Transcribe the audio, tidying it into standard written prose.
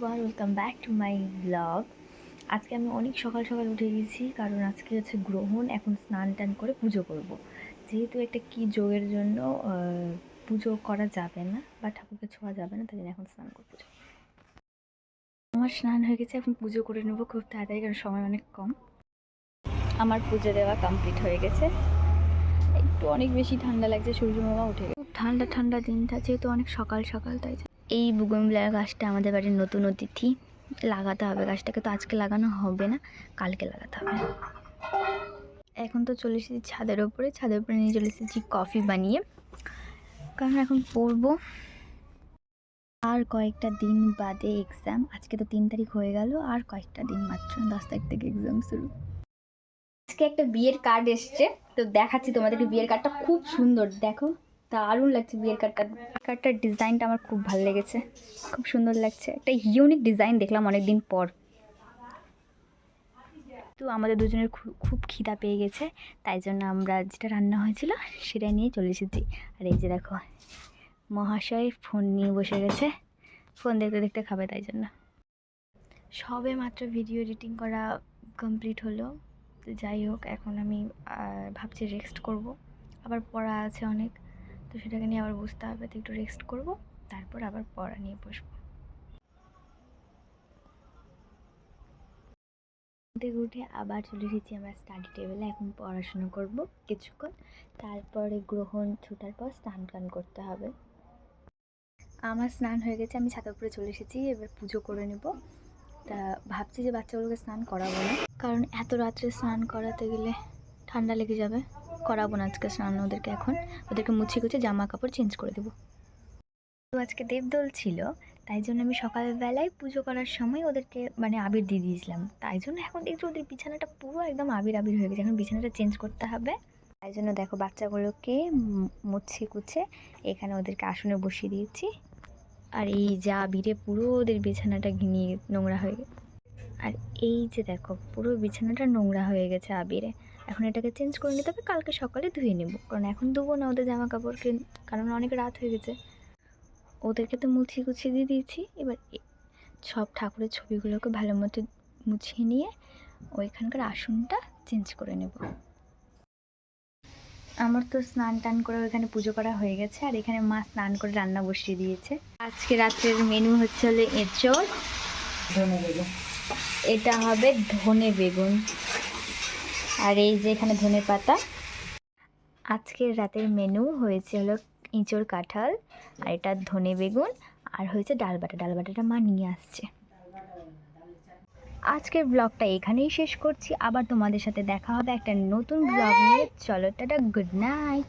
Welcome back to my blog. আজকে আমি অনেক সকাল সকাল উঠে গেছি, কারণ আজকে হচ্ছে গ্রহণ। এখন স্নান টান করে পুজো করব। যেহেতু একটা কী যোগের জন্য পুজো করা যাবে না বা ঠাকুরকে ছোঁয়া যাবে না, তাই জন্য এখন স্নান করবো। আমার স্নান হয়ে গেছে, এখন পুজো করে নেবো খুব তাড়াতাড়ি, কারণ সময় অনেক কম। আমার পুজো দেওয়া কমপ্লিট হয়ে গেছে। একটু অনেক বেশি ঠান্ডা লাগছে, সূর্য মামা উঠে গেছে। খুব ঠান্ডা ঠান্ডা দিনটা, যেহেতু অনেক সকাল সকাল, তাই এই বুগনভিলিয়ার গাছটা আমাদের বাড়ির নতুন অতিথি। লাগাতে হবে গাছটাকে, তো আজকে লাগানো হবে না, কালকে লাগাতে হবে। এখন তো চলে এসেছি ছাদের উপরে নিয়ে চলে এসেছি কফি বানিয়ে, কারণ এখন পড়বো। আর কয়েকটা দিন বাদে এক্সাম। আজকে তো 3 তারিখ হয়ে গেল, আর কয়েকটা দিন মাত্র, 10 তারিখ থেকে এক্সাম শুরু। আজকে একটা বিয়ের কার্ড এসছে, তো দেখাচ্ছি তোমাদেরকে। বিয়ের কার্ডটা খুব সুন্দর, দেখো, দারুণ লাগছে। বিয়ের কার্ডটার ডিজাইনটা আমার খুব ভালো লেগেছে, খুব সুন্দর লাগছে। একটা ইউনিক ডিজাইন দেখলাম অনেকদিন পর। তো আমাদের দুজনের খুব খিদা পেয়ে গেছে, তাই জন্য আমরা যেটা রান্না হয়েছিল সেটা নিয়ে চলে এসেছি। আর এই যে দেখো, মহাশয় ফোন নিয়ে বসে গেছে, ফোন দেখতে দেখতে খাবে, তাই জন্য। সবে মাত্র ভিডিও এডিটিং করা কমপ্লিট হলো। তো যাই হোক, এখন আমি ভাবছি রেস্ট করব। আবার পড়া আছে অনেক, তো সেটাকে নিয়ে আবার বুঝতে হবে। তো একটু রেস্ট করব, তারপর আবার পড়া নিয়ে বসবো। থেকে উঠে আবার চলে এসেছি আমরা স্টাডি টেবিলে। এখন পড়াশোনা করব কিছুক্ষণ, তারপরে গ্রহণ ছুটার পর স্নান টান করতে হবে। আমার স্নান হয়ে গেছে, আমি ছাদের উপরে চলে এসেছি, এবার পুজো করে নেব। তা ভাবছি যে বাচ্চাগুলোকে স্নান করাবো না, কারণ এত রাত্রে স্নান করাতে গেলে ঠান্ডা লেগে যাবে। করাবো না আজকে স্নান ওদেরকে। এখন ওদেরকে মুছিয়ে গুছিয়ে জামা কাপড় চেঞ্জ করে দেবো। তো আজকে দেবদোল ছিল, তাই জন্য আমি সকালবেলায় পুজো করার সময় ওদেরকে আবির দিয়ে দিয়েছিলাম। তাই জন্য এখন দেখছি ওদের বিছানাটা পুরো একদম আবির আবির হয়ে গেছে। এখন বিছানাটা চেঞ্জ করতে হবে, তাই জন্য দেখো বাচ্চাগুলোকে মুছিয়ে কুছে এখানে ওদেরকে আসনে বসিয়ে দিয়েছি। আর এই যা আবিরে পুরো ওদের বিছানাটা ঘিনিয়ে নোংরা হয়ে গেছে। আর এই যে দেখো, পুরো বিছানাটা নোংরা হয়ে গেছে আবিরে। এখন এটাকে চেঞ্জ করে নিতে হবে, কালকে সকালে ধুয়ে নেব, কারণ এখন ধুবো না ওদের জামা কাপড়কে, কারণ অনেক রাত হয়ে গেছে। ওদেরকে তো মুছিয়ে গুছিয়ে দিয়ে দিয়েছি। এবার সব ঠাকুরের ছবিগুলোকে ভালো মতো মুছিয়ে নিয়ে ওইখানকার আসনটা চেঞ্জ করে নেব। আমার তো স্নান টান করে ওইখানে পুজো করা হয়ে গেছে, আর এখানে মা স্নান করে রান্না বসিয়ে দিয়েছে। আজকে রাত্রের মেনু হচ্ছে হলো এঁচড়, ধনে বেগুন। এটা হবে ধনে বেগুন, আর এই যে এখানে ধনে পাতা। আজকের রাতের মেনু হয়েছে হলো এঁচড় কাঁঠাল, আর এটা ধনে বেগুন, আর হয়েছে ডাল বাটাটা মা নিয়ে আসছে। আজকের ব্লগটা এখানেই শেষ করছি, আবার তোমাদের সাথে দেখা হবে একটা নতুন ব্লগ নিয়ে। চলো, টাটা, গুড নাইট।